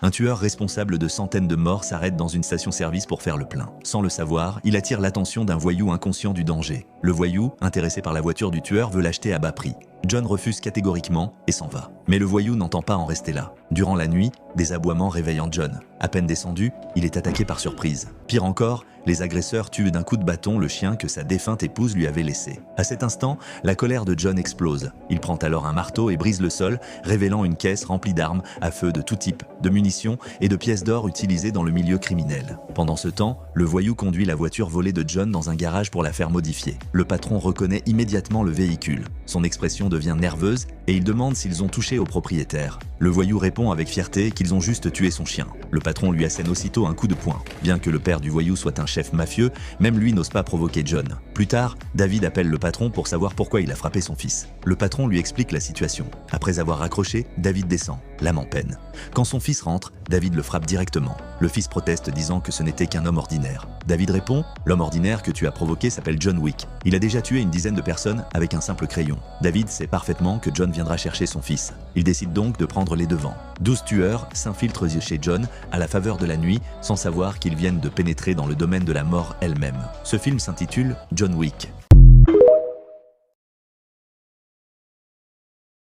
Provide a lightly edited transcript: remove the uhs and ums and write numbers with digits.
Un tueur responsable de centaines de morts s'arrête dans une station-service pour faire le plein. Sans le savoir, il attire l'attention d'un voyou inconscient du danger. Le voyou, intéressé par la voiture du tueur, veut l'acheter à bas prix. John refuse catégoriquement et s'en va. Mais le voyou n'entend pas en rester là. Durant la nuit, des aboiements réveillant John. À peine descendu, il est attaqué par surprise. Pire encore, les agresseurs tuent d'un coup de bâton le chien que sa défunte épouse lui avait laissé. À cet instant, la colère de John explose. Il prend alors un marteau et brise le sol, révélant une caisse remplie d'armes à feu de tout type, de munitions et de pièces d'or utilisées dans le milieu criminel. Pendant ce temps, le voyou conduit la voiture volée de John dans un garage pour la faire modifier. Le patron reconnaît immédiatement le véhicule. Son expression devient nerveuse et il demande s'ils ont touché au propriétaire. Le voyou répond avec fierté qu'ils ont juste tué son chien. Le patron lui assène aussitôt un coup de poing. Bien que le père du voyou soit un chef mafieux, même lui n'ose pas provoquer John. Plus tard, David appelle le patron pour savoir pourquoi il a frappé son fils. Le patron lui explique la situation. Après avoir raccroché, David descend, l'âme en peine. Quand son fils rentre, David le frappe directement. Le fils proteste disant que ce n'était qu'un homme ordinaire. David répond « L'homme ordinaire que tu as provoqué s'appelle John Wick. Il a déjà tué une dizaine de personnes avec un simple crayon. » David sait parfaitement que John viendra chercher son fils. Il décide donc de prendre les devants. 12 tueurs s'infiltrent chez John à la faveur de la nuit sans savoir qu'ils viennent de pénétrer dans le domaine de la mort elle-même. Ce film s'intitule John Wick